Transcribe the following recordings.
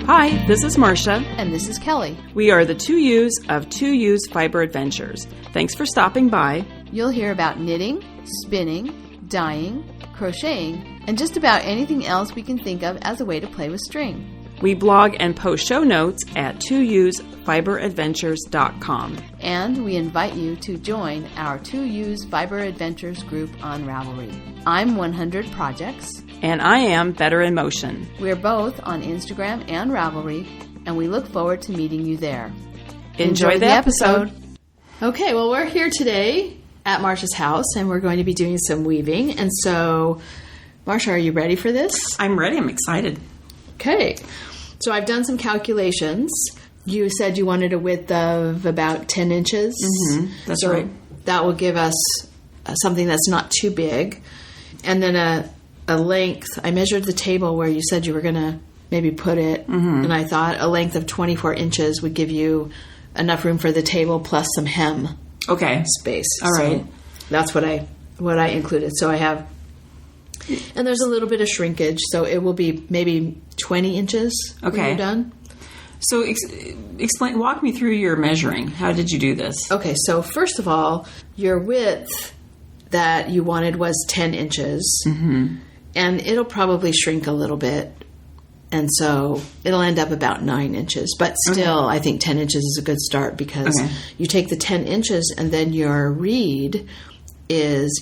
Hi, this is Marsha. And this is Kelly. We are the two Ewes of Two Ewes Fiber Adventures. Thanks for stopping by. You'll hear about knitting, spinning, dyeing, crocheting, and just about anything else we can think of as a way to play with string. We blog and post show notes at twoUsFiberAdventures.com. And we invite you to join our Two Ewes Fiber Adventures group on Ravelry. I'm 100 Projects. And I am Better in Motion. We're both on Instagram and Ravelry, and we look forward to meeting you there. Enjoy the episode. Okay, well, we're here today at Marsha's house, and we're going to be doing some weaving. And so, Marsha, are you ready for this? I'm ready. I'm excited. Okay. So I've done some calculations. You said you wanted a width of about 10 inches. Mm-hmm. That's right. That will give us something that's not too big. And then a length. I measured the table where you said you were going to maybe put it. Mm-hmm. And I thought a length of 24 inches would give you enough room for the table plus some hem space. All right. So that's what I included. So I have... And there's a little bit of shrinkage, so it will be maybe 20 inches when you're done. So walk me through your measuring. How did you do this? Okay, so first of all, your width that you wanted was 10 inches. Mm-hmm. And it'll probably shrink a little bit. And so it'll end up about 9 inches. But still, I think 10 inches is a good start because you take the 10 inches and then your reed...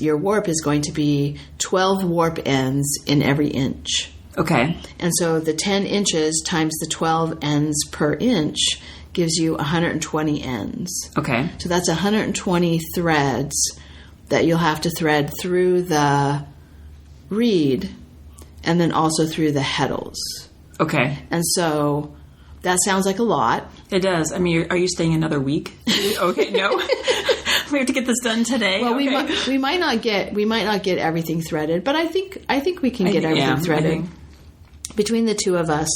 your warp is going to be 12 warp ends in every inch. Okay. And so the 10 inches times the 12 ends per inch gives you 120 ends. Okay. So that's 120 threads that you'll have to thread through the reed and then also through the heddles. Okay. And so that sounds like a lot. It does. I mean, are you staying another week? Okay, no. We have to get this done today. Well, we might not get everything threaded, but I think we can get everything threaded. Between the two of us,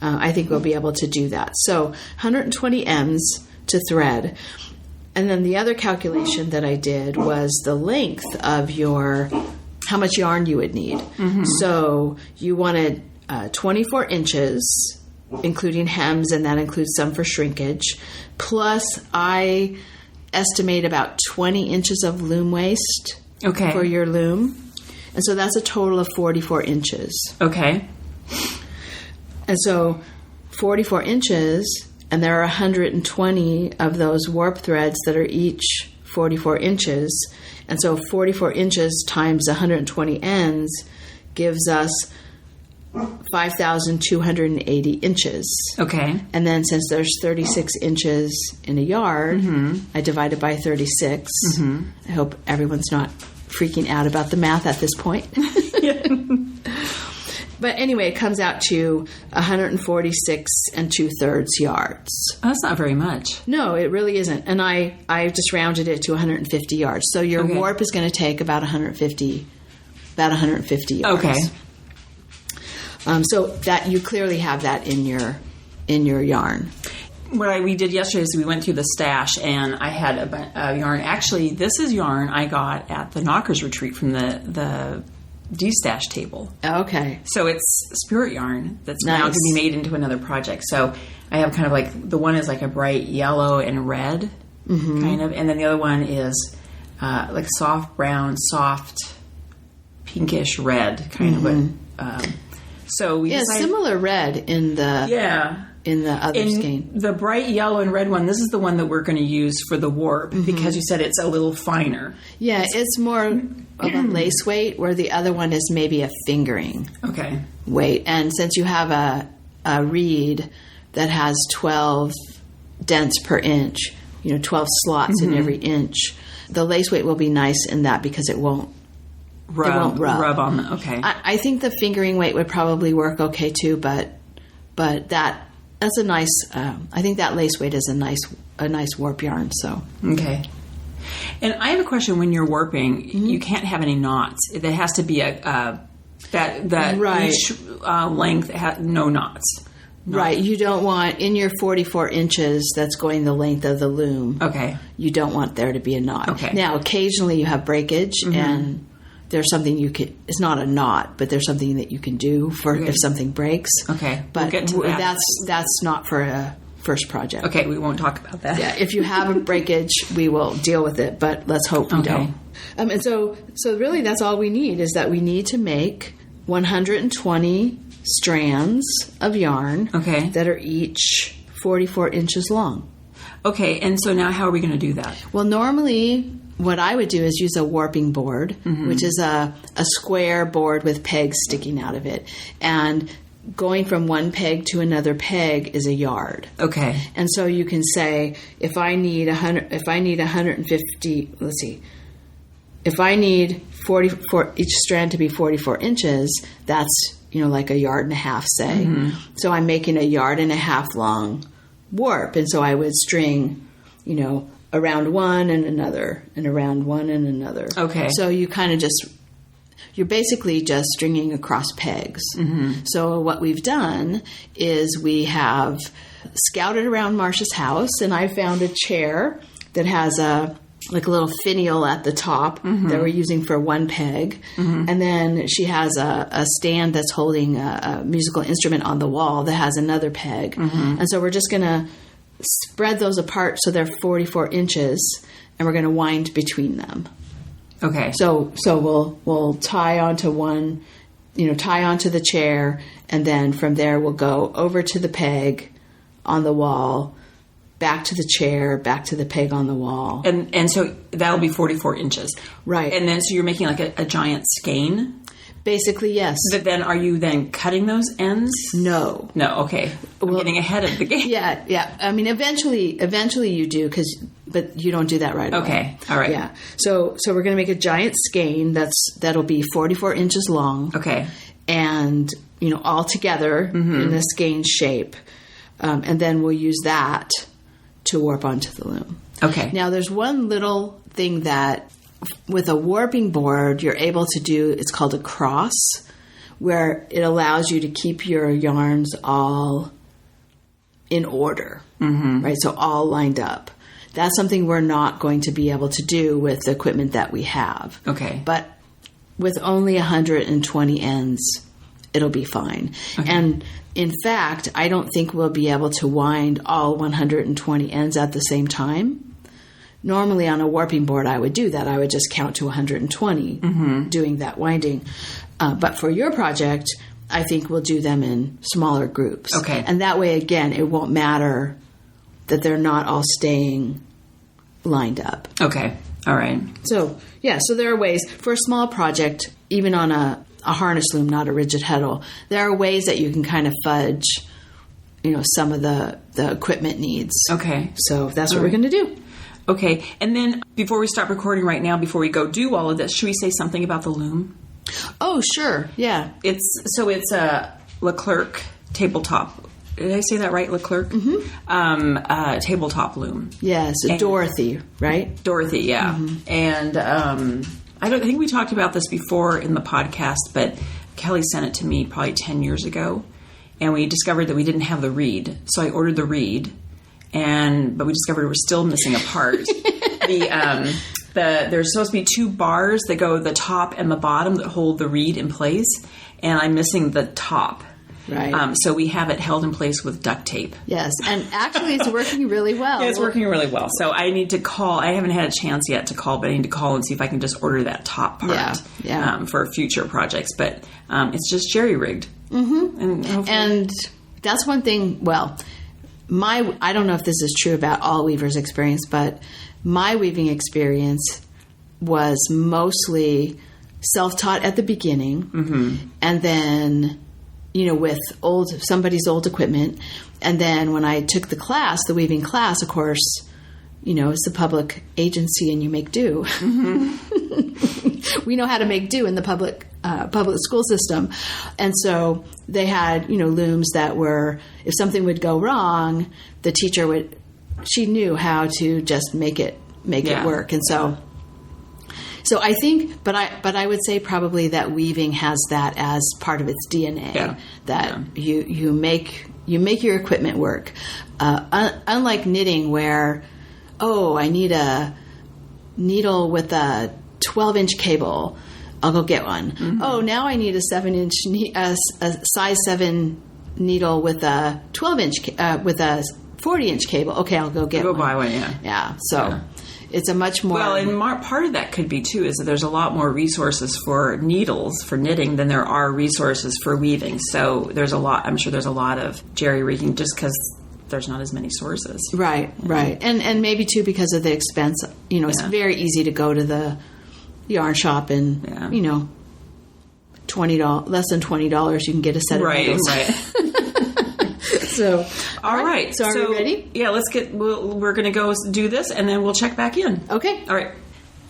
I think we'll be able to do that. So 120 M's to thread. And then the other calculation that I did was the length of how much yarn you would need. Mm-hmm. So you wanted 24 inches, including hems, and that includes some for shrinkage. Plus, I estimate about 20 inches of loom waste for your loom. And so that's a total of 44 inches. Okay. And so 44 inches, and there are 120 of those warp threads that are each 44 inches. And so 44 inches times 120 ends gives us 5,280 inches. Okay. And then since there's 36 inches in a yard, I divided by 36. Mm-hmm. I hope everyone's not freaking out about the math at this point. But anyway, it comes out to 146 2/3 yards. Oh, that's not very much. No, it really isn't. And I just rounded it to 150 yards. So your warp is going to take about 150 yards. Okay. So that you clearly have that in your yarn. What we did yesterday is we went through the stash, and I had a yarn. Actually, this is yarn I got at the Knockers retreat from the D-stash table. Okay. So it's spirit yarn that's now going to be made into another project. So I have kind of like, the one is like a bright yellow and red, kind of, and then the other one is like soft brown, soft pinkish red, kind of a... So we decided, similar red in the other skein. The bright yellow and red one, this is the one that we're going to use for the warp because you said it's a little finer. Yeah, it's more of a lace weight, where the other one is maybe a fingering weight. And since you have a reed that has 12 dents per inch, 12 slots in every inch, the lace weight will be nice in that because it won't rub on the, I think the fingering weight would probably work okay too, but that's a nice. I think that lace weight is a nice warp yarn. So okay. And I have a question. When you're warping, you can't have any knots. There has to be that each length has no knots. Right. You don't want, in your 44 inches that's going the length of the loom. Okay. You don't want there to be a knot. Okay. Now, occasionally you have breakage and there's something you can, it's not a knot, but there's something that you can do for if something breaks. Okay. But we'll get to that. That's not for a first project. Okay. We won't talk about that. Yeah. If you have a breakage, we will deal with it, but let's hope we don't. And so really that's all we need is that we need to make 120 strands of yarn that are each 44 inches long. Okay. And so now how are we going to do that? Well, normally what I would do is use a warping board, which is a square board with pegs sticking out of it. And going from one peg to another peg is a yard. Okay. And so you can say, if I need 150, let's see, if I need 44, each strand to be 44 inches, that's, like a yard and a half, say. So I'm making a yard and a half long warp. And so I would string, around one and another, and around one and another. Okay. So you kind of you're basically just stringing across pegs. So what we've done is we have scouted around Marsha's house, and I found a chair that has a little finial at the top that we're using for one peg. And then she has a stand that's holding a musical instrument on the wall that has another peg. And so we're just going to spread those apart so they're 44 inches, and we're going to wind between them. Okay. So we'll tie onto one, tie onto the chair, and then from there we'll go over to the peg on the wall, back to the chair, back to the peg on the wall. And so that'll be 44 inches. Right. And then so you're making like a giant skein? Basically, yes. But then are you then cutting those ends? No. No, okay. I'm getting ahead of the game. Yeah. I mean, eventually you do, but you don't do that right away. Okay, all right. Yeah. So we're going to make a giant skein that'll be 44 inches long. Okay. And, all together in the skein shape. And then we'll use that to warp onto the loom. Okay. Now, there's one little thing that with a warping board you're able to do. It's called a cross, where it allows you to keep your yarns all in order, right? So all lined up. That's something we're not going to be able to do with the equipment that we have. Okay. But with only 120 ends, it'll be fine. Okay. And in fact, I don't think we'll be able to wind all 120 ends at the same time. Normally on a warping board, I would do that. I would just count to 120 doing that winding. But for your project, I think we'll do them in smaller groups. Okay. And that way, again, it won't matter that they're not all staying lined up. Okay. All right. So there are ways. For a small project, even on a harness loom, not a rigid heddle, there are ways that you can kind of fudge, some of the equipment needs. Okay. So that's what we're going to do. Okay, and then before we stop recording right now, before we go do all of this, should we say something about the loom? Oh, sure, yeah. It's a Leclerc tabletop. Did I say that right, Leclerc? Tabletop loom. Yes, Dorothy, right? Dorothy, yeah. And I think we talked about this before in the podcast, but Kelly sent it to me probably 10 years ago, and we discovered that we didn't have the reed, so I ordered the reed. But we discovered we're still missing a part. There's supposed to be two bars that go the top and the bottom that hold the reed in place, and I'm missing the top. Right. So we have it held in place with duct tape. Yes, and actually it's working really well. Yeah, it's working really well. So I need to call. I haven't had a chance yet to call, but I need to call and see if I can just order that top part for future projects. But it's just jerry-rigged. And that's one thing, well... I don't know if this is true about all weavers' experience, but my weaving experience was mostly self-taught at the beginning, and then, with somebody's old equipment. And then when I took the weaving class, of course, it's a public agency and you make do. We know how to make do in the public school system. And so they had, looms that were, if something would go wrong, the teacher she knew how to just make it work. And so I think, but I would say probably that weaving has that as part of its DNA, you make your equipment work. Unlike knitting where, I need a needle with a 12-inch cable. I'll go get one. Mm-hmm. Oh, now I need a 7-inch, a size 7 needle with a 12-inch, with a 40-inch cable. Okay, I'll go get one. Go buy one, yeah. Yeah, so it's a much more... Well, and part of that could be, too, is that there's a lot more resources for needles, for knitting, than there are resources for weaving. So I'm sure there's a lot of jerry-rigging just because there's not as many sources. Right. And maybe, too, because of the expense. It's very easy to go to the yarn shop and, $20, less than $20, you can get a set of needles. Right. So, all right. So, are we ready? Yeah, we're going to go do this, and then we'll check back in. Okay. All right.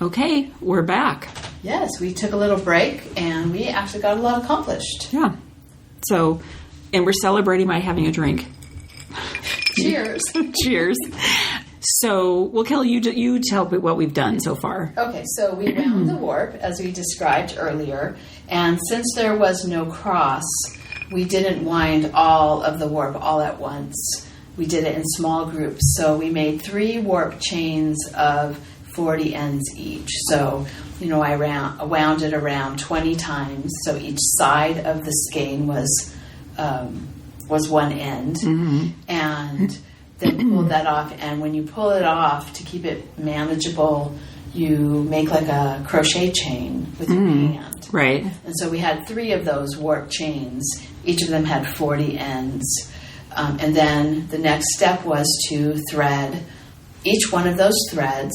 Okay, we're back. Yes, we took a little break, and we actually got a lot accomplished. Yeah. So, and we're celebrating by having a drink. Cheers. Cheers. So, well, Kelly, you tell me what we've done so far. Okay, so we wound the warp, as we described earlier, and since there was no cross, we didn't wind all of the warp all at once. We did it in small groups. So we made 3 warp chains of 40 ends each. So, I wound it around 20 times. So each side of the skein was 1 end. Mm-hmm. And then pulled that off. And when you pull it off, to keep it manageable, you make like a crochet chain with your hand. Right. And so we had 3 of those warp chains. Each of them had 40 ends. And then the next step was to thread each one of those threads.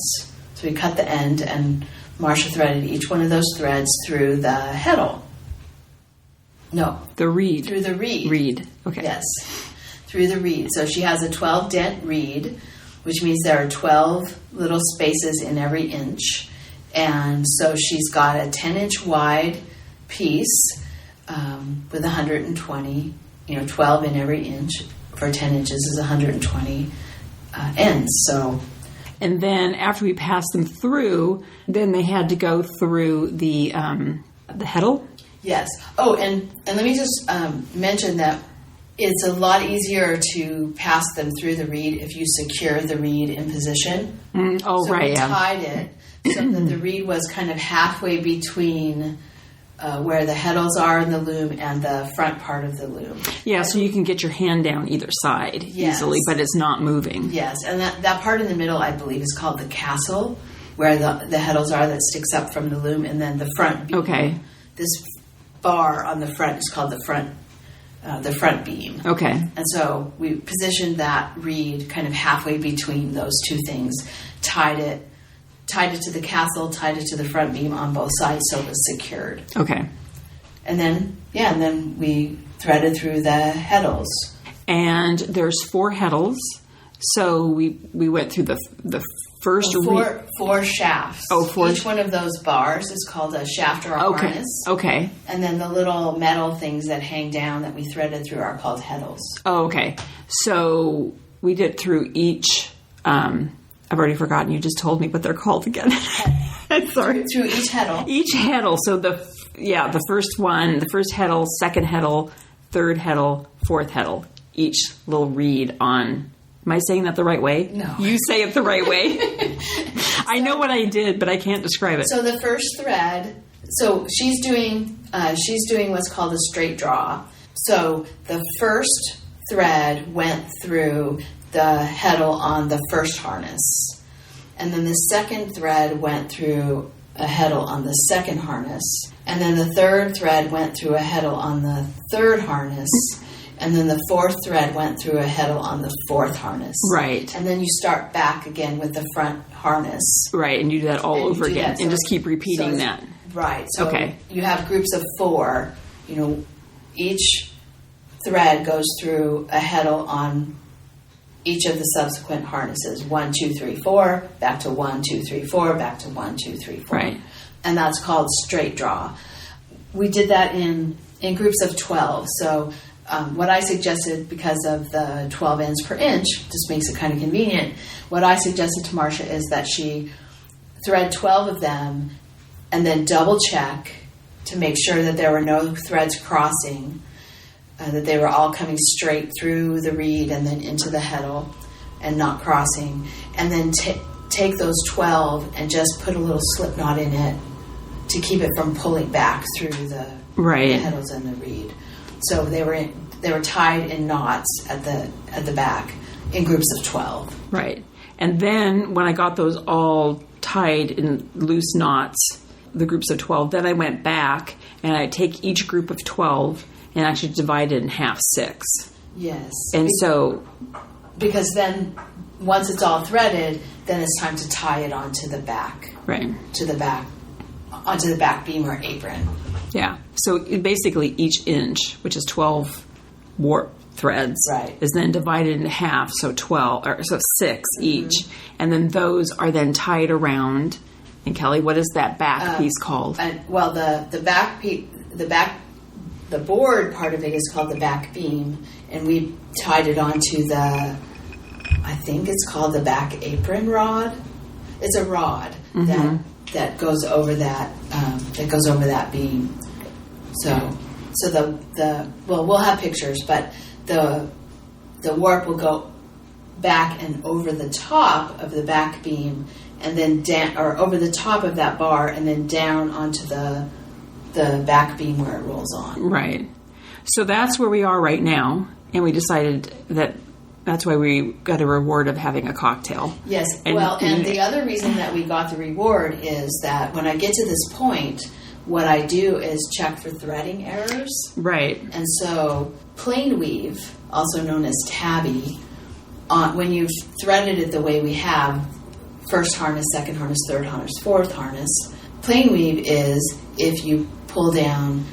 So we cut the end, and Marsha threaded each one of those threads through the heddle. No. The reed. Through the reed. Reed. Okay. Yes. Through the reed. So she has a 12-dent reed, which means there are 12 little spaces in every inch. And so she's got a 10-inch wide piece with 120, 12 in every inch for 10 inches is 120 ends. So, and then after we passed them through, then they had to go through the heddle. Yes. Oh, and let me just mention that it's a lot easier to pass them through the reed if you secure the reed in position. So right. We tied it so that the reed was kind of halfway between where the heddles are in the loom and the front part of the loom. Yeah, so you can get your hand down either side easily, but it's not moving. Yes, and that part in the middle, I believe, is called the castle, where the heddles are that sticks up from the loom, and then the front beam. Okay. This bar on the front is called the front beam. Okay. And so we positioned that reed kind of halfway between those two things, tied it to the castle, tied it to the front beam on both sides so it was secured. Okay. And then we threaded through the heddles. And there's 4 heddles. So we went through the first... Four shafts. Oh, 4. Each one of those bars is called a shaft or a harness. Okay. And then the little metal things that hang down that we threaded through are called heddles. Oh, okay. So we did through each... I've already forgotten. You just told me what they're called again. Sorry. Through each heddle. Each heddle. So the first one, the first heddle, second heddle, third heddle, fourth heddle. Each little reed on. Am I saying that the right way? No. You say it the right way. I know what I did, but I can't describe it. So the first thread. So she's doing what's called a straight draw. So the first thread went through the heddle on the first harness, and then the second thread went through a heddle on the second harness, and then the third thread went through a heddle on the third harness, and then the fourth thread went through a heddle on the fourth harness. Right. And then you start back again with the front harness. Right, and you do that all over again, and just keep repeating that. Right. So okay. You have groups of 4. Each thread goes through a heddle on each of the subsequent harnesses. 1, 2, 3, 4, back to 1, 2, 3, 4, back to 1, 2, 3, 4. Right. And that's called straight draw. We did that in groups of 12. So what I suggested, because of the 12 ends per inch, just makes it kind of convenient, what I suggested to Marsha is that she thread 12 of them and then double check to make sure that there were no threads crossing, that they were all coming straight through the reed and then into the heddle and not crossing. And then take those 12 and just put a little slip knot in it to keep it from pulling back through the petals and the reed. So they were tied in knots at the back in groups of 12. Right. And then when I got those all tied in loose knots, the groups of 12, then I went back and I take each group of 12 and actually divide it in half 6. Yes. And because then once it's all threaded, then it's time to tie it onto the back. Right. Onto the back beam or apron. Yeah. So basically each inch, which is 12 warp threads, is then divided into half, so 6 each. And then those are then tied around. And Kelly, what is that back piece called? The board part of it is called the back beam, and we tied it onto I think it's called the back apron rod. It's a rod that goes over that beam. So we'll have pictures, but the warp will go back and over the top of the back beam, and then down, or over the top of that bar, and then down onto the back beam where it rolls on. Right. So that's where we are right now, and we decided that's why we got a reward of having a cocktail. Yes. And the other reason that we got the reward is that when I get to this point, what I do is check for threading errors. Right. And so plain weave, also known as tabby, when you've threaded it the way we have, first harness, second harness, third harness, fourth harness, plain weave is if you pull down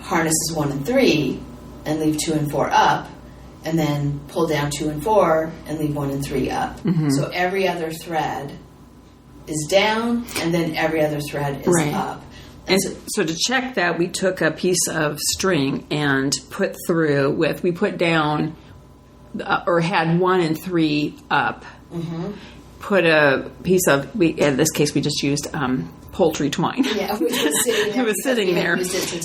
harnesses 1 and 3 and leave 2 and 4 up, and then pull down 2 and 4 and leave 1 and 3 up. So every other thread is down, and then every other thread is up. And so to check that, we took a piece of string and put down, or had 1 and 3 up. Put a piece of, in this case we just used poultry twine. Yeah, which was sitting there. It was sitting there.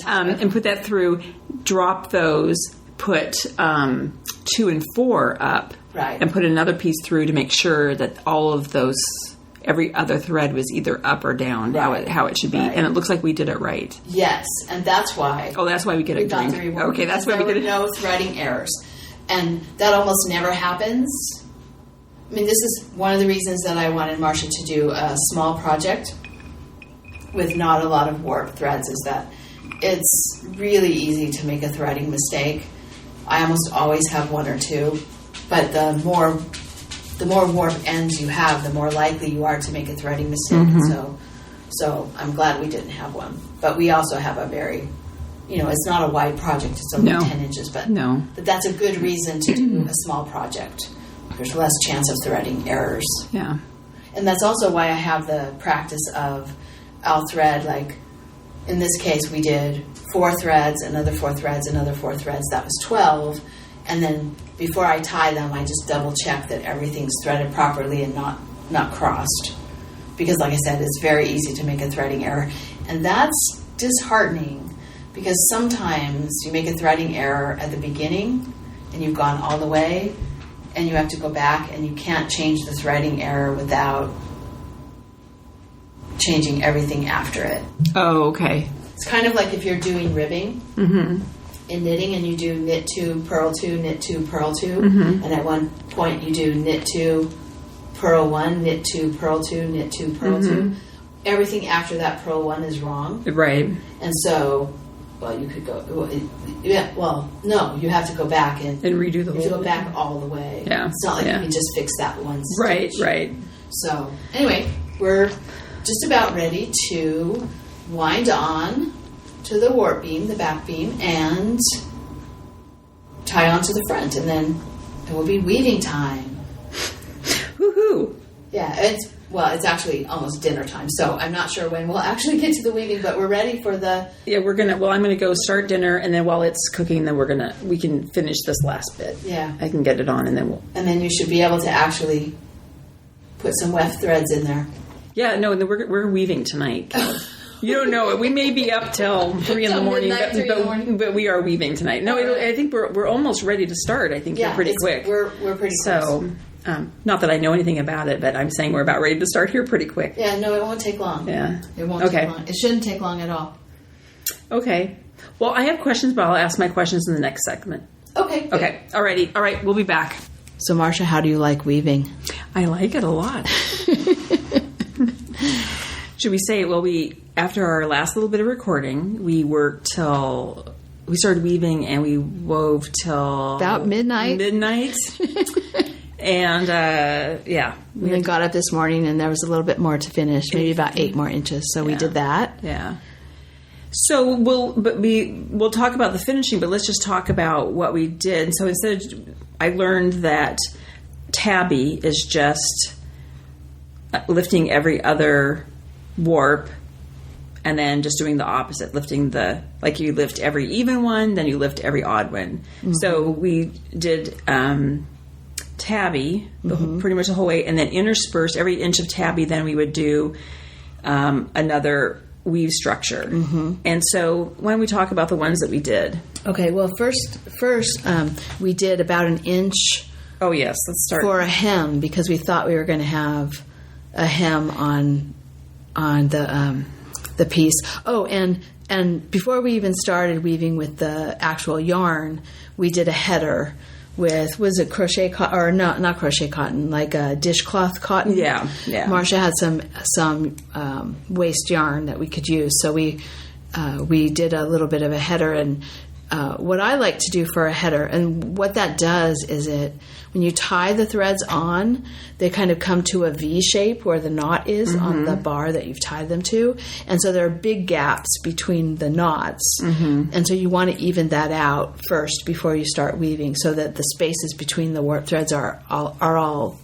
And put that through, drop those, put 2 and 4 up, and put another piece through to make sure that all of those, every other thread was either up or down, how it should be. And it looks like we did it right. Yes, and that's why. Oh, that's why we get a drink. Okay, that's why we get no threading errors. And that almost never happens. I mean, this is one of the reasons that I wanted Marsha to do a small project with not a lot of warp threads, is that it's really easy to make a threading mistake. I almost always have 1 or 2, but the more warp ends you have, the more likely you are to make a threading mistake. So I'm glad we didn't have one. But we also have a very, it's not a wide project, it's only 10 inches, but that's a good reason to do a small project. There's less chance of threading errors. Yeah. And that's also why I have the practice of, I'll thread, like, in this case we did 4 threads, another 4 threads, another 4 threads. That was 12. And then before I tie them, I just double check that everything's threaded properly and not crossed. Because like I said, it's very easy to make a threading error. And that's disheartening, because sometimes you make a threading error at the beginning and you've gone all the way, and you have to go back and you can't change the threading error without changing everything after it. Oh, okay. It's kind of like if you're doing ribbing in knitting, and you do knit 2, purl 2, knit 2, purl 2, and at one point you do knit 2, purl 1, knit 2, purl 2, knit 2, purl 2. Everything after that purl 1 is wrong. Right. And so, you could go, no, you have to go back and redo the whole thing. You have to go back all the way. Yeah. It's not like you can just fix that one stitch. Right. So, anyway, we're just about ready to wind on to the warp beam, the back beam, and tie onto the front, and then it will be weaving time. Woohoo! Yeah, it's actually almost dinner time, so I'm not sure when we'll actually get to the weaving, but we're ready for the... Yeah, I'm gonna go start dinner, and then while it's cooking, then we can finish this last bit. Yeah. I can get it on, and then And then you should be able to actually put some weft threads in there. Yeah, no, and we're weaving tonight. You don't know it. We may be up till 3 in the morning, but we are weaving tonight. No, I think we're almost ready to start. I think we're pretty quick. We're pretty close. not that I know anything about it, but I'm saying we're about ready to start here pretty quick. Yeah, no, it won't take long. Yeah. It won't take long. It shouldn't take long at all. Okay. Well, I have questions, but I'll ask my questions in the next segment. Okay. Good. Okay. Alrighty. All right. We'll be back. So, Marsha, how do you like weaving? I like it a lot. Should we say, well, after our last little bit of recording, we worked till... We started weaving and we wove till... About midnight. And, yeah. We then got up this morning and there was a little bit more to finish, maybe about 8 more inches. So we did that. Yeah. So we'll talk about the finishing, but let's just talk about what we did. So I learned that tabby is just lifting every other warp and then just doing the opposite, lifting like you lift every even one, then you lift every odd one. Mm-hmm. So we did tabby pretty much the whole way, and then interspersed every inch of tabby, then we would do another weave structure. Mm-hmm. And so why don't we talk about the ones that we did? Okay, well, first we did about an inch. Oh, yes, let's start. For a hem, because we thought we were going to have a hem on the piece. Oh, and before we even started weaving with the actual yarn, we did a header with, was it crochet cotton, or not crochet cotton, like a dishcloth cotton? Yeah. Marsha had some waste yarn that we could use, so we did a little bit of a header. And what I like to do for a header, and what that does is when you tie the threads on, they kind of come to a V shape where the knot is on the bar that you've tied them to. And so there are big gaps between the knots. Mm-hmm. And so you want to even that out first before you start weaving, so that the spaces between the warp threads are all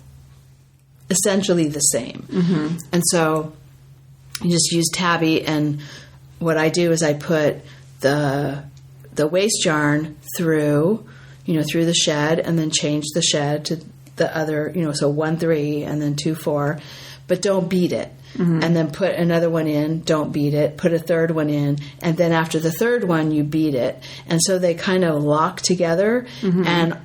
essentially the same. Mm-hmm. And so you just use tabby, and what I do is I put the waste yarn through the shed, and then change the shed to the other, so 1-3 and then 2-4, but don't beat it. Mm-hmm. And then put another one in, don't beat it, put a third one in, and then after the third one, you beat it. And so they kind of lock together, and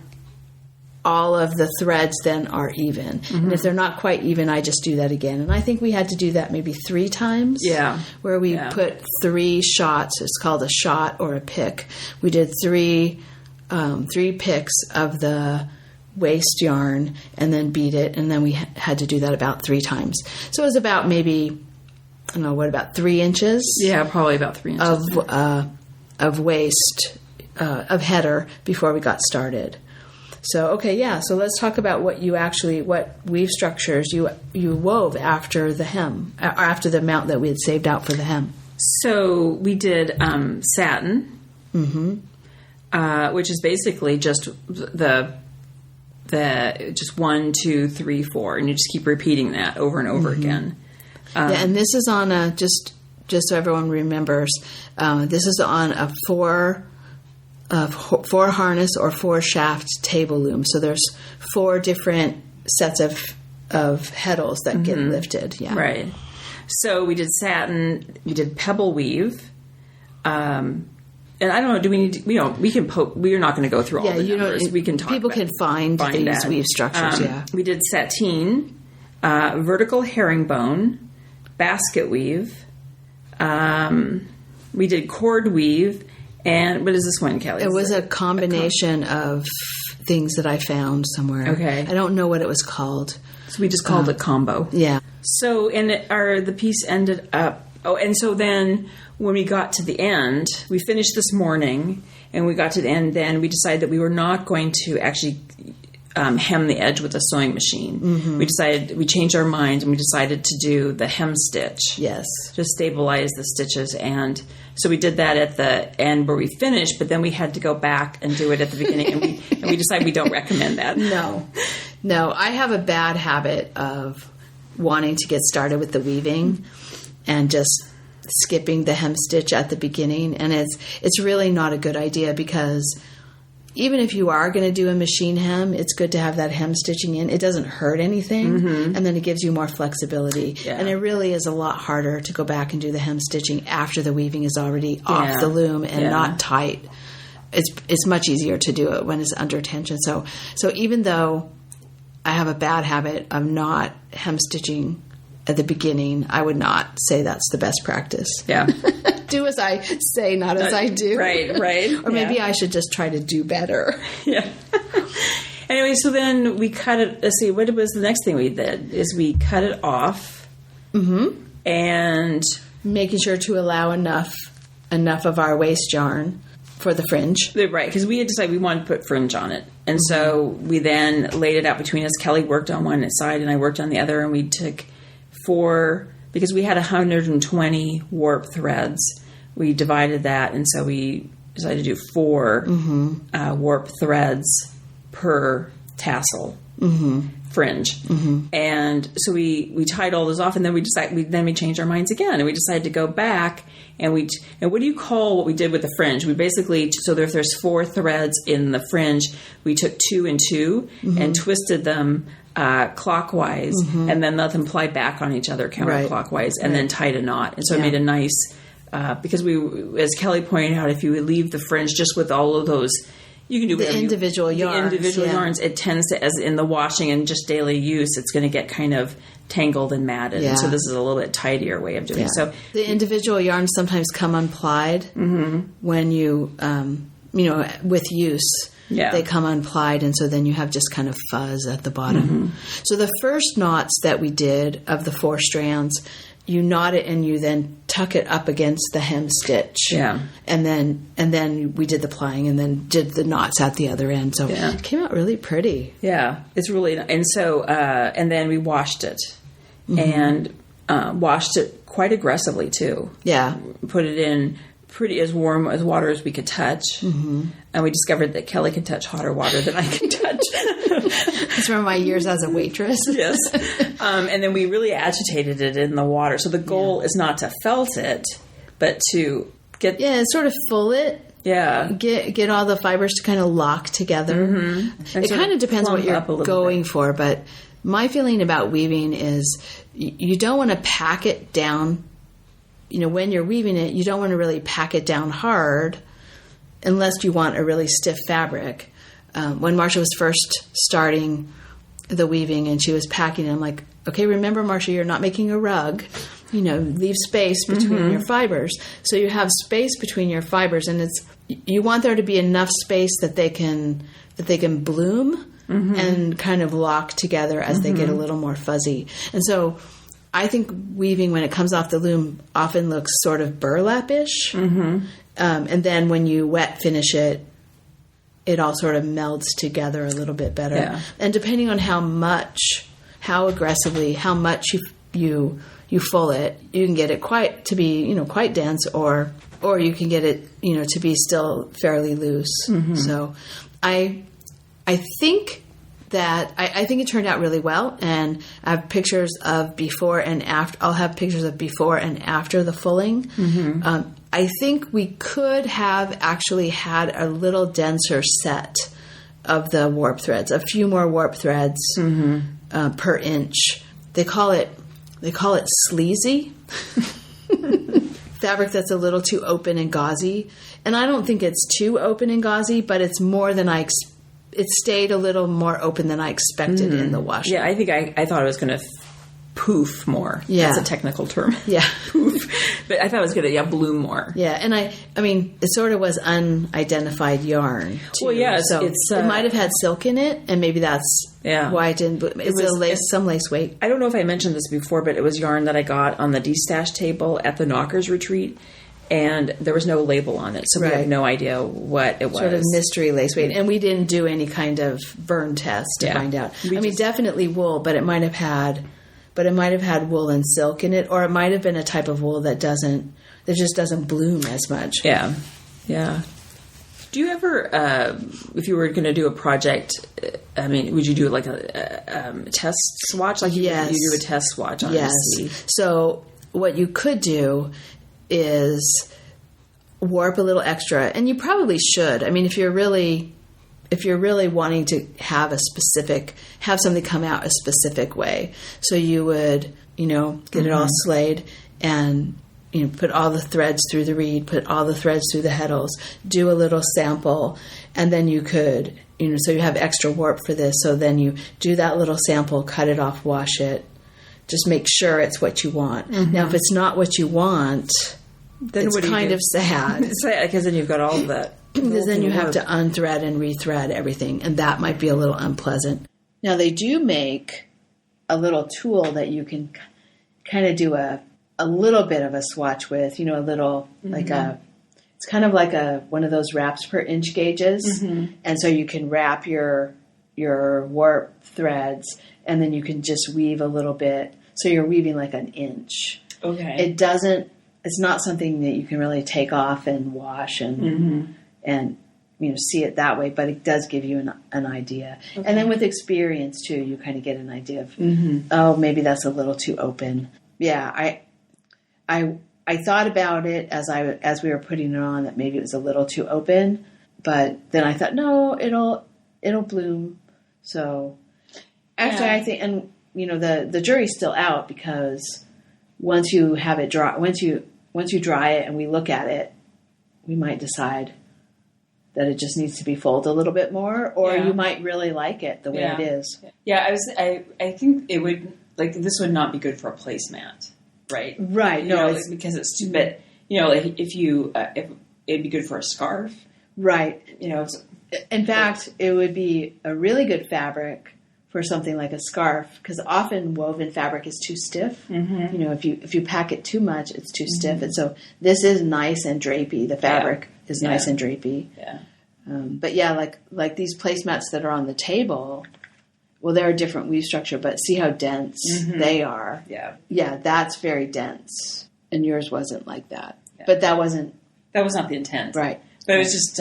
all of the threads then are even. Mm-hmm. And if they're not quite even, I just do that again. And I think we had to do that maybe 3 times. Yeah. Where we put 3 shots. It's called a shot or a pick. We did 3 picks of the waste yarn and then beat it. And then we had to do that about 3 times. So it was about maybe, I don't know, about 3 inches? Yeah, probably about 3 inches. Of waste, of header before we got started. So, so let's talk about what weave structures you wove after the hem, or after the amount that we had saved out for the hem. So we did satin, which is basically just the just 1, 2, 3, 4, and you just keep repeating that over and over again. And this is on just so everyone remembers, this is on a 4 harness or 4 shaft table loom. So there's 4 different sets of heddles that get lifted. Yeah. Right. So we did satin, we did pebble weave. And I don't know, we are not going to go through all the numbers. We can talk people can find these that. Weave structures, We did sateen, vertical herringbone, basket weave. We did cord weave. And what is this one, Kelly? It was a combination of things that I found somewhere. Okay. I don't know what it was called. So we just called it combo. Yeah. So, the piece ended up... Oh, and so then when we got to the end, we finished this morning, and we got to the end, then we decided that we were not going to actually hem the edge with a sewing machine. Mm-hmm. We changed our minds, and we decided to do the hem stitch. Yes. To stabilize the stitches. And so we did that at the end where we finished, but then we had to go back and do it at the beginning, and we decided we don't recommend that. No, I have a bad habit of wanting to get started with the weaving and just skipping the hem stitch at the beginning, and it's really not a good idea, because even if you are going to do a machine hem, it's good to have that hem stitching in. It doesn't hurt anything, and then it gives you more flexibility. Yeah. And it really is a lot harder to go back and do the hem stitching after the weaving is already off the loom and not tight. It's much easier to do it when it's under tension. So even though have a bad habit of not hem stitching at the beginning. I would not say that's the best practice. Yeah. Do as I say, not as I do. Right. Or maybe I should just try to do better. Yeah. Anyway, so then we cut it. Let's see, what was the next thing we did? Is we cut it off. Mm-hmm. And making sure to allow enough of our waste yarn for the fringe. Right, because we had decided we wanted to put fringe on it. And so we then laid it out between us. Kelly worked on one side and I worked on the other, and we took 4, because we had 120 warp threads. We divided that, and so we decided to do 4 warp threads per tassel fringe. And so we tied all those off, and then we changed our minds again, and we decided to go back and what do you call what we did with the fringe? We basically, so if there's 4 threads in the fringe, we took 2 and 2 and twisted them clockwise, and then let them ply back on each other counterclockwise, and then tied a knot. And so it made a nice, because as Kelly pointed out, if you would leave the fringe just with all of those, you can do the individual yarns. It tends to, as in the washing and just daily use, it's going to get kind of tangled and matted. And so this is a little bit tidier way of doing it. So the individual yarns sometimes come unplied when you, with use. Yeah. They come unplied, and so then you have just kind of fuzz at the bottom. So the first knots that we did of the 4 strands, you knot it and you then tuck it up against the hem stitch. Yeah. And then we did the plying and then did the knots at the other end. So it came out really pretty. Yeah. It's really, and so, and then we washed it and washed it quite aggressively too. Yeah. Put it in pretty as warm as water as we could touch. And we discovered that Kelly can touch hotter water than I can touch. It's from my years as a waitress. Yes. And then we really agitated it in the water. So the goal is not to felt it, but to get... Yeah, sort of full it. Yeah. Get all the fibers to kind of lock together. It kind of depends what you're going for, but my feeling about weaving is you don't want to pack it down. When you're weaving it, you don't want to really pack it down hard unless you want a really stiff fabric. When Marsha was first starting the weaving and she was packing it, I'm like, okay, remember, Marsha, you're not making a rug. Leave space between your fibers. So you have space between your fibers, and you want there to be enough space that they can bloom and kind of lock together as they get a little more fuzzy. And so I think weaving, when it comes off the loom, often looks sort of burlap-ish. And then when you wet finish it, it all sort of melds together a little bit better. Yeah. And depending on how aggressively, how much you full it, you can get it quite dense, or you can get it, to be still fairly loose. So I think that I think it turned out really well, and I have pictures of before and after. I'll have pictures of before and after the fulling. I think we could have actually had a little denser set of the warp threads, a few more warp threads per inch. They call it sleazy fabric that's a little too open and gauzy, and I don't think it's too open and gauzy, but it's more than I expected. It stayed a little more open than I expected in the washing. Yeah, I think I thought it was going to poof more. Yeah. That's a technical term. Yeah. Poof. But I thought it was going to, bloom more. Yeah, and I mean, it sort of was unidentified yarn, too. Well, yeah. So it might have had silk in it, and maybe that's why it didn't bloom. It was some lace weight. I don't know if I mentioned this before, but it was yarn that I got on the de-stash table at the Knockers retreat. And there was no label on it, so we had no idea what it was. Sort of mystery lace weight. And we didn't do any kind of burn test to find out. Definitely wool, but it might have had wool and silk in it, or it might have been a type of wool that just doesn't bloom as much. Yeah. Yeah. Do you ever, if you were going to do a project, would you do like a test swatch? Like you do a test swatch on it? So what you could do is warp a little extra, and you probably should. I mean, if you're really wanting to have something come out a specific way, so you would, get it all slayed and put all the threads through the reed, put all the threads through the heddles, do a little sample, and then you could, so you have extra warp for this. So then you do that little sample, cut it off, wash it. Just make sure it's what you want. Mm-hmm. Now, if it's not what you want, then it's kind of sad. It's sad because then you've got all of that. Because then you have to unthread and rethread everything, and that might be a little unpleasant. Now, they do make a little tool that you can kind of do a little bit of a swatch with, a little, like it's kind of like one of those wraps per inch gauges. Mm-hmm. And so you can wrap your warp threads, and then you can just weave a little bit. So you're weaving like an inch. Okay. It's not something that you can really take off and wash and see it that way, but it does give you an idea. Okay. And then with experience too, you kind of get an idea of, oh, maybe that's a little too open. Yeah, I thought about it as we were putting it on that maybe it was a little too open, but then I thought, no, it'll bloom. So actually, I think, and the jury's still out, because once you have it dry, once you dry it and we look at it, we might decide that it just needs to be folded a little bit more, or you might really like it the way it is. Yeah, I think it would, this would not be good for a placemat, right? Right. It's because it's too big. If it'd be good for a scarf. Right. In fact, it would be a really good fabric for something like a scarf, because often woven fabric is too stiff. Mm-hmm. If you pack it too much, it's too stiff. And so this is nice and drapey. The fabric is nice and drapey. Yeah. But like these placemats that are on the table, well, they're a different weave structure, but see how dense they are. Yeah. Yeah, that's very dense. And yours wasn't like that. Yeah. But that was not the intent. Right. But it was just,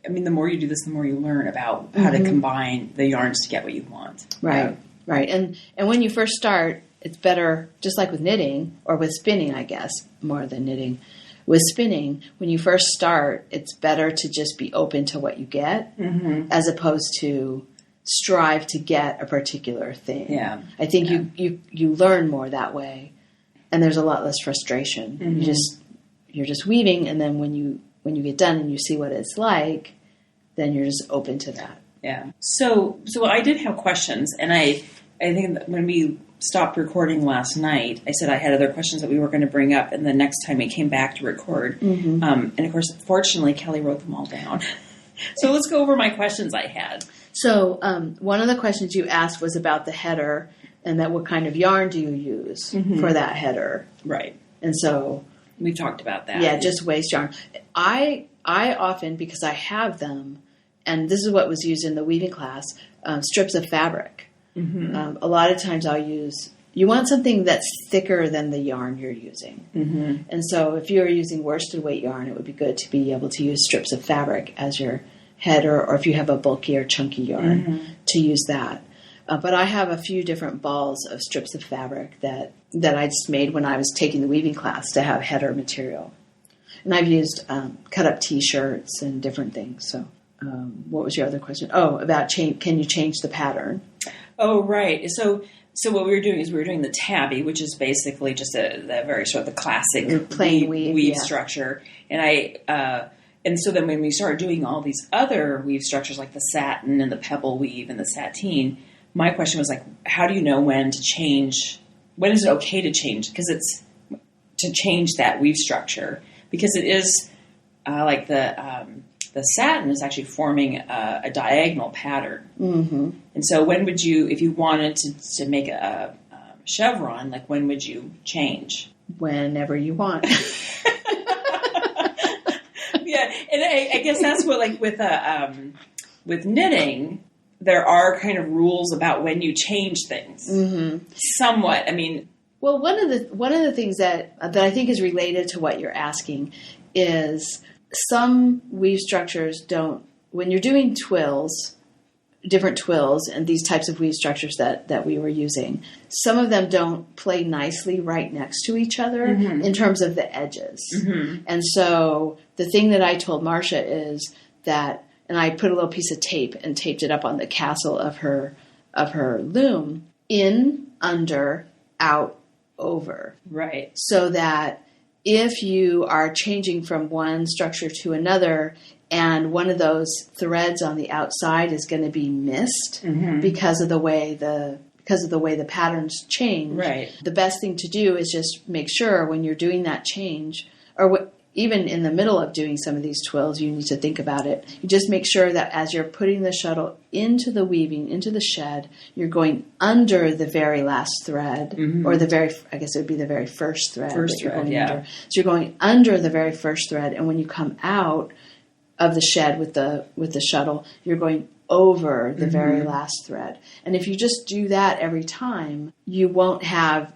I mean, the more you do this, the more you learn about how to combine the yarns to get what you want. Right, right. And when you first start, it's better, just like with knitting, or with spinning, I guess, more than knitting. With spinning, when you first start, it's better to just be open to what you get, as opposed to strive to get a particular thing. Yeah. I think you learn more that way, and there's a lot less frustration. You're just weaving, and then when you get done and you see what it's like, then you're just open to that. Yeah. So I did have questions, and I think that when we stopped recording last night, I said I had other questions that we were going to bring up, and the next time we came back to record. And of course, fortunately, Kelly wrote them all down. So let's go over my questions I had. So one of the questions you asked was about the header, and that what kind of yarn do you use for that header? Right. And so we've talked about that. Yeah, just waste yarn. I often, because I have them, and this is what was used in the weaving class, strips of fabric. A lot of times you want something that's thicker than the yarn you're using. And so if you're using worsted weight yarn, it would be good to be able to use strips of fabric as your header, or if you have a bulky or chunky yarn, to use that. But I have a few different balls of strips of fabric that I just made when I was taking the weaving class to have header material. And I've used cut up T-shirts and different things. So what was your other question? Oh, about can you change the pattern? Oh, right. So what we were doing is we were doing the tabby, which is basically just the very sort of the classic plain weave structure. And so then when we started doing all these other weave structures like the satin and the pebble weave and the sateen, my question was how do you know when to change? When is it okay to change? Because it's to change that weave structure, because it is the satin is actually forming a diagonal pattern. And so when would you, if you wanted to make a chevron, when would you change? Whenever you want. Yeah, and I guess that's what with knitting, there are kind of rules about when you change things. Somewhat. I mean, well, one of the things that I think is related to what you're asking is some weave structures don't. When you're doing twills, different twills, and these types of weave structures that we were using, some of them don't play nicely right next to each other in terms of the edges. And so the thing that I told Marsha is that, and I put a little piece of tape and taped it up on the castle of her loom, in, under, out, over. Right. So that if you are changing from one structure to another and one of those threads on the outside is going to be missed because of the way the patterns change. Right. The best thing to do is just make sure when you're doing that change, or even in the middle of doing some of these twills, you need to think about it. You just make sure that as you're putting the shuttle into the weaving, into the shed, you're going under the very last thread, or I guess it would be the very first thread. First thread, yeah. Under. So you're going under the very first thread, and when you come out of the shed with the shuttle, you're going over the very last thread. And if you just do that every time, you won't have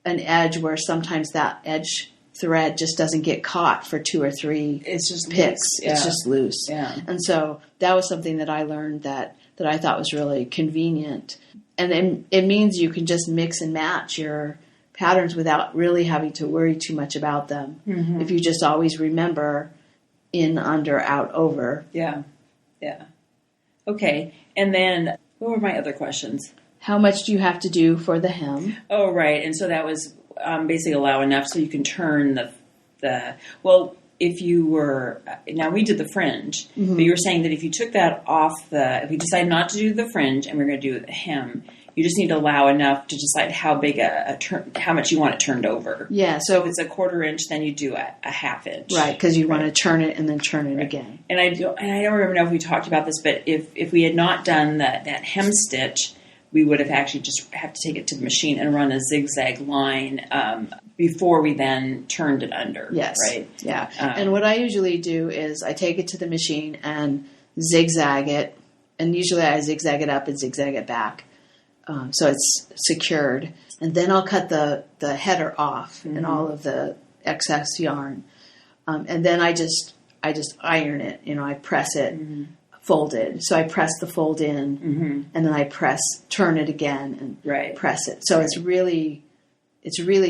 an edge where sometimes that edge thread just doesn't get caught for 2 or 3 picks. It's just loose. Yeah. And so that was something that I learned that I thought was really convenient. And then it means you can just mix and match your patterns without really having to worry too much about them. If you just always remember in, under, out, over. Yeah. Yeah. Okay. And then what were my other questions? How much do you have to do for the hem? Oh, right. And so that was basically allow enough so you can turn well, if you were, now we did the fringe, but you were saying that if you took that off if we decide not to do the fringe and we're going to do the hem, you just need to allow enough to decide how big how much you want it turned over. Yeah. So if it's a 1/4 inch, then you do a 1/2 inch. Right. Because you want to turn it and then turn it again. And I don't remember if we talked about this, but if we had not done that hem stitch, we would have actually just have to take it to the machine and run a zigzag line before we then turned it under. Yes. Right? Yeah. And what I usually do is I take it to the machine and zigzag it. And usually I zigzag it up and zigzag it back. So it's secured. And then I'll cut the header off and all of the excess yarn. And then I just iron it. I press it. Folded. So I press the fold in and then I turn it again and press it. So it's really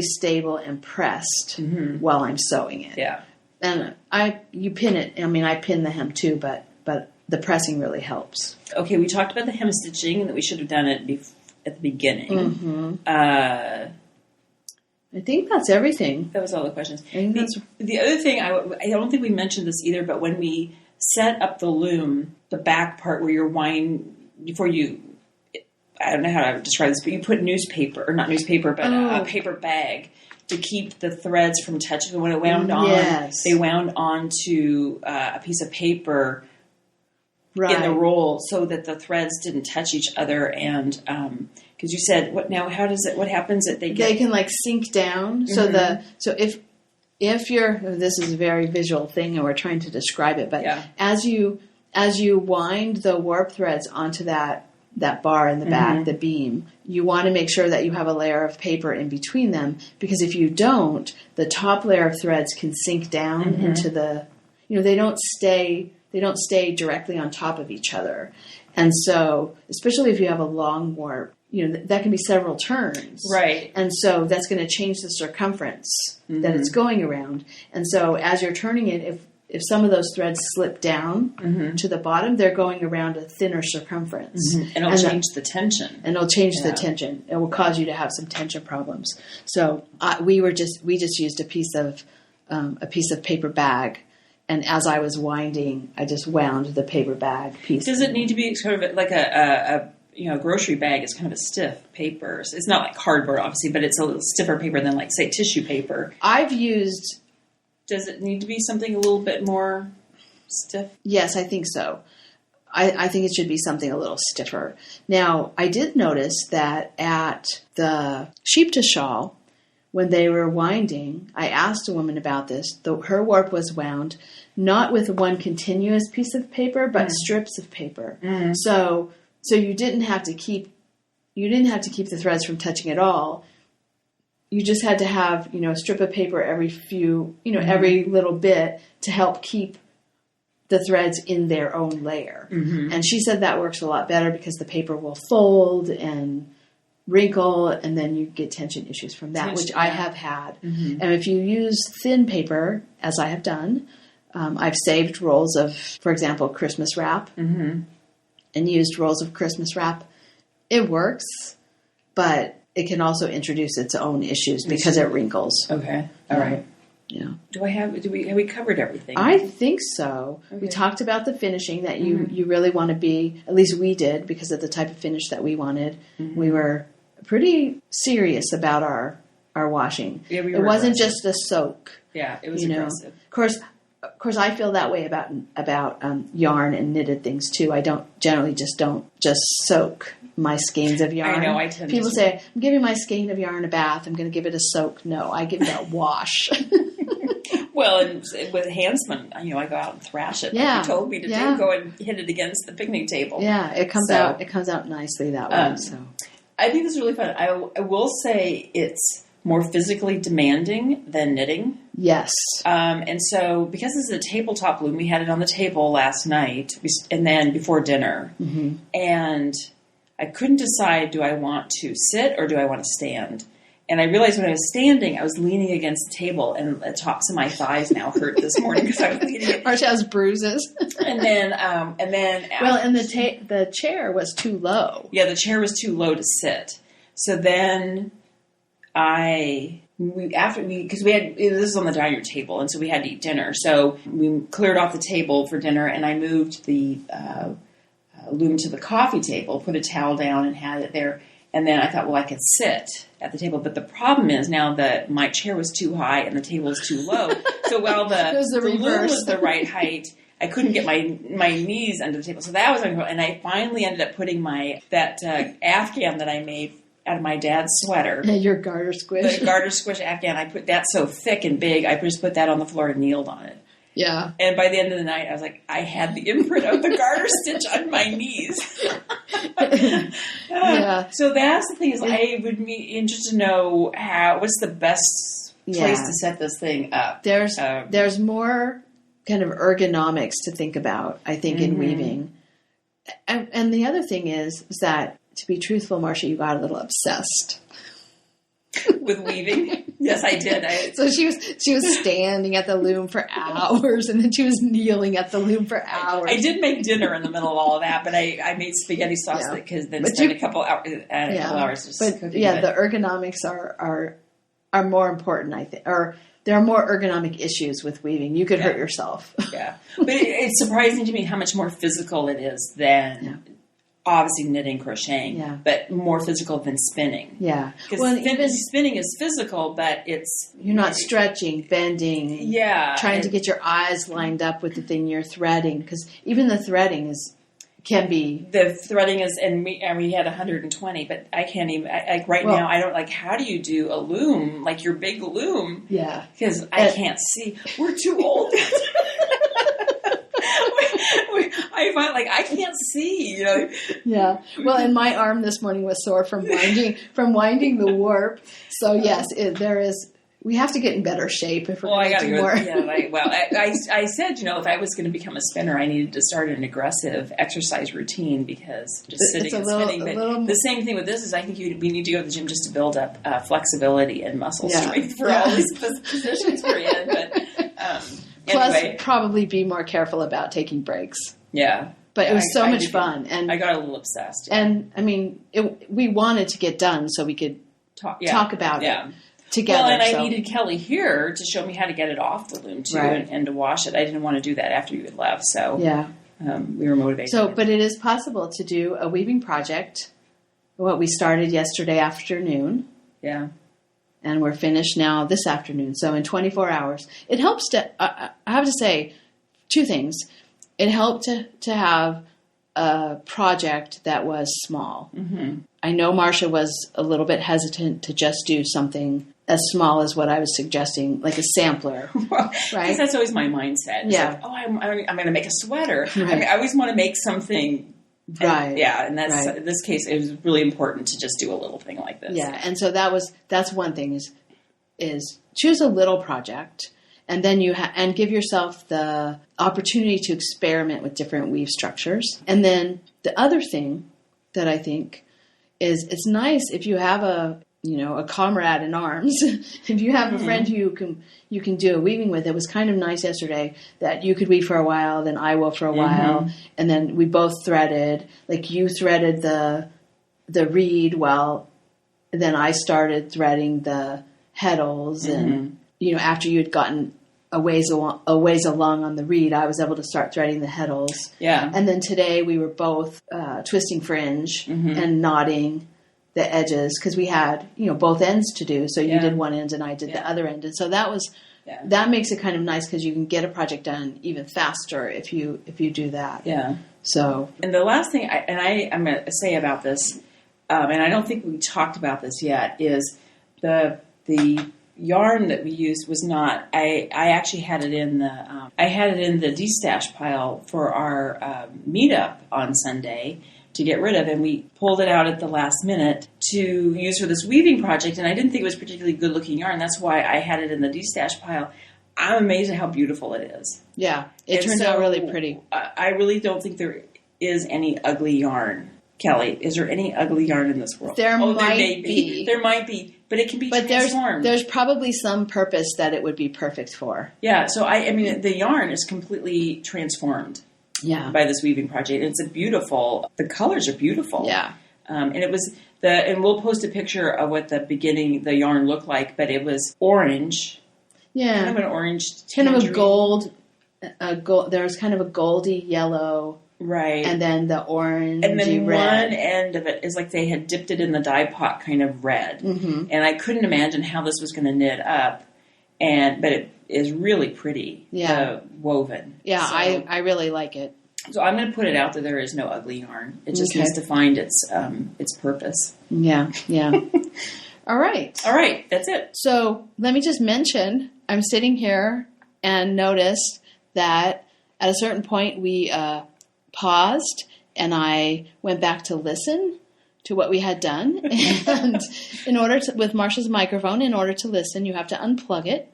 stable and pressed while I'm sewing it. Yeah. And you pin it. I mean, I pin the hem too, but the pressing really helps. Okay. We talked about the hem stitching and that we should have done it at the beginning. I think that's everything. That was all the questions. The other thing, I don't think we mentioned this either, but when we set up the loom, the back part where you're winding, I don't know how to describe this, but you put newspaper, or not newspaper, but a paper bag to keep the threads from touching. When it wound on, they wound onto a piece of paper in the roll so that the threads didn't touch each other. And because you said, what happens that they can like sink down. So if you're, this is a very visual thing and we're trying to describe it, but as you wind the warp threads onto that bar in the back, the beam, you want to make sure that you have a layer of paper in between them, because if you don't, the top layer of threads can sink down into they don't stay directly on top of each other. And so, especially if you have a long warp, that can be several turns. Right. And so that's going to change the circumference that it's going around. And so as you're turning it, if some of those threads slip down to the bottom, they're going around a thinner circumference. And it'll change the tension. And it'll change the tension. It will cause you to have some tension problems. So we just used a piece of paper bag. And as I was winding, I just wound the paper bag piece. Does it need to be sort of like a grocery bag is kind of a stiff paper. So it's not like cardboard, obviously, but it's a little stiffer paper than, like, say, tissue paper. Does it need to be something a little bit more stiff? Yes, I think so. I think it should be something a little stiffer. Now, I did notice that at the sheep to shawl, when they were winding, I asked a woman about this. Her warp was wound not with one continuous piece of paper, but strips of paper. So you didn't have to keep the threads from touching at all. You just had to have, a strip of paper every every little bit to help keep the threads in their own layer. And she said that works a lot better because the paper will fold and wrinkle, and then you get tension issues from that, which I have had. And if you use thin paper, as I have done, I've saved rolls of, for example, Christmas wrap, and used rolls of Christmas wrap. It works, but it can also introduce its own issues because it wrinkles. Okay. All right. Yeah. Have we covered everything? I think so. Okay. We talked about the finishing that you really want to be, at least we did, because of the type of finish that we wanted. Mm-hmm. We were pretty serious about our washing. Yeah, it wasn't just a soak. Yeah, it was aggressive. Of course, I feel that way about yarn and knitted things too. I don't soak my skeins of yarn. I know. I tend People say, I'm giving my skein of yarn a bath. I'm going to give it a soak. No, I give it a wash. Well, and with Handsman, I go out and thrash it. Yeah, like you told me to do. Go and hit it against the picnic table. Yeah, it comes out. It comes out nicely that way. So I think this is really fun. I will say it's more physically demanding than knitting. Yes. And so because this is a tabletop loom, we had it on the table last night and then before dinner. Mm-hmm. And I couldn't decide, do I want to sit or do I want to stand? And I realized when I was standing, I was leaning against the table, and the tops of my thighs now hurt this morning because I was leaning. Marsha has bruises. And then the chair was too low. Yeah, the chair was too low to sit. So then because we had, this was on the dining room table, and so we had to eat dinner. So we cleared off the table for dinner, and I moved the loom to the coffee table, put a towel down, and had it there. And then I thought, well, I could sit at the table. But the problem is now that my chair was too high and the table was too low. So while the loom was the right height, I couldn't get my knees under the table. So that was uncomfortable. And I finally ended up putting that Afghan that I made out of my dad's sweater. Yeah, your garter squish. The garter squish Afghan. I put that so thick and big, I just put that on the floor and kneeled on it. Yeah. And by the end of the night, I was like, I had the imprint of the garter stitch on my knees. Yeah. So that's the thing is, I would be interested to know what's the best place to set this thing up. There's more kind of ergonomics to think about, I think, in weaving. And the other thing is that, to be truthful, Marsha, you got a little obsessed. With weaving? Yes, I did. So she was standing at the loom for hours, and then she was kneeling at the loom for hours. I did make dinner in the middle of all of that, but I made spaghetti sauce because then spent a couple hours just cooking. Yeah, the ergonomics are more important, I think, or there are more ergonomic issues with weaving. You could hurt yourself. Yeah, but it's surprising to me how much more physical it is than. Obviously knitting, crocheting, but more physical than spinning. Yeah. Because spinning is physical, but you're not stretching, bending, trying to get your eyes lined up with the thing you're threading. Because even the threading can be... The threading is, and we had 120, but I can't even, now, I don't, how do you do a loom, like your big loom? Yeah. Because I can't see. We're too old. I find I can't see, Yeah. Well, and my arm this morning was sore from winding the warp. So yes, we have to get in better shape if we're going to do more. I said, if I was going to become a spinner, I needed to start an aggressive exercise routine because just sitting and spinning. But the same thing with this is I think we need to go to the gym just to build up flexibility and muscle strength for all these positions we're in. But plus, probably be more careful about taking breaks. Yeah. But it was so much fun. And I got a little obsessed. Yeah. And, I mean, we wanted to get done so we could talk about it together. Well, and I needed Kelly here to show me how to get it off the loom, too, and to wash it. I didn't want to do that after you had left, so we were motivated. So, but it is possible to do a weaving project, what we started yesterday afternoon. Yeah. And we're finished now this afternoon. So in 24 hours. It helps to, I have to say, two things. It helped to have a project that was small. Mm-hmm. I know Marsha was a little bit hesitant to just do something as small as what I was suggesting, like a sampler. Well, right? That's always my mindset. It's I'm going to make a sweater. Right. I mean, I always want to make something. Right. And that's in this case, it was really important to just do a little thing like this. Yeah, and so that's one thing is choose a little project. And then and give yourself the opportunity to experiment with different weave structures. And then the other thing that I think is it's nice if you have a comrade in arms. If you have a friend who you can do a weaving with. It was kind of nice yesterday that you could weave for a while, then I will for a while, and then we both threaded. Like you threaded the reed while then I started threading the heddles, and after you had gotten a ways along on the reed, I was able to start threading the heddles. Yeah. And then today we were both twisting fringe and knotting the edges because we had both ends to do. So you did one end and I did the other end, and so that makes it kind of nice because you can get a project done even faster if you do that. Yeah. So, and the last thing I'm going to say about this, and I don't think we talked about this yet, is the yarn that we used was not. I actually had it in the de-stash pile for our meetup on Sunday to get rid of, and we pulled it out at the last minute to use for this weaving project, and I didn't think it was particularly good looking yarn. That's why I had it in the de-stash pile. I'm amazed at how beautiful it is. Yeah, it turned out really pretty. I really don't think there is any ugly yarn. Kelly, is there any ugly yarn in this world? There might be. There might be, but it can be transformed. There's probably some purpose that it would be perfect for. Yeah, so I mean, the yarn is completely transformed. Yeah. By this weaving project. The colors are beautiful. Yeah. And it was and we'll post a picture of what the yarn looked like, but it was orange. Yeah. Kind of an orange tangerine. Kind of a gold, there was kind of a goldy yellow. Right. And then the orange and then red. One end of it is like they had dipped it in the dye pot kind of red. Mm-hmm. And I couldn't imagine how this was going to knit up. But it is really pretty. Yeah. Woven. Yeah, so, I really like it. So I'm going to put it out that there is no ugly yarn. It just needs to find its purpose. Yeah, yeah. All right. That's it. So let me just mention, I'm sitting here and noticed that at a certain point we paused and I went back to listen to what we had done. And with Marsha's microphone, in order to listen, you have to unplug it.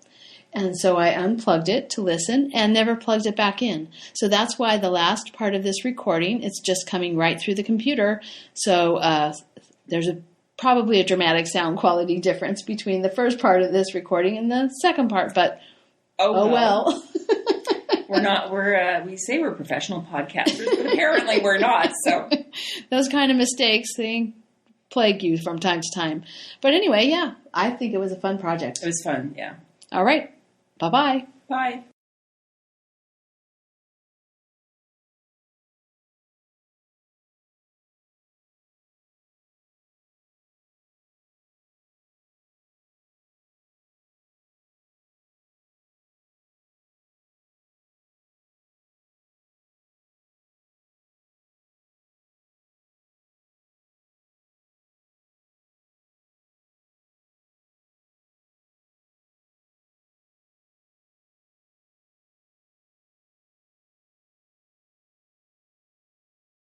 And so I unplugged it to listen and never plugged it back in. So that's why the last part of this recording, it's just coming right through the computer. So there's probably a dramatic sound quality difference between the first part of this recording and the second part, but oh well. We say we're professional podcasters, but apparently we're not. So those kind of mistakes, they plague you from time to time. But anyway, yeah, I think it was a fun project. It was fun, yeah. All right. Bye-bye. Bye.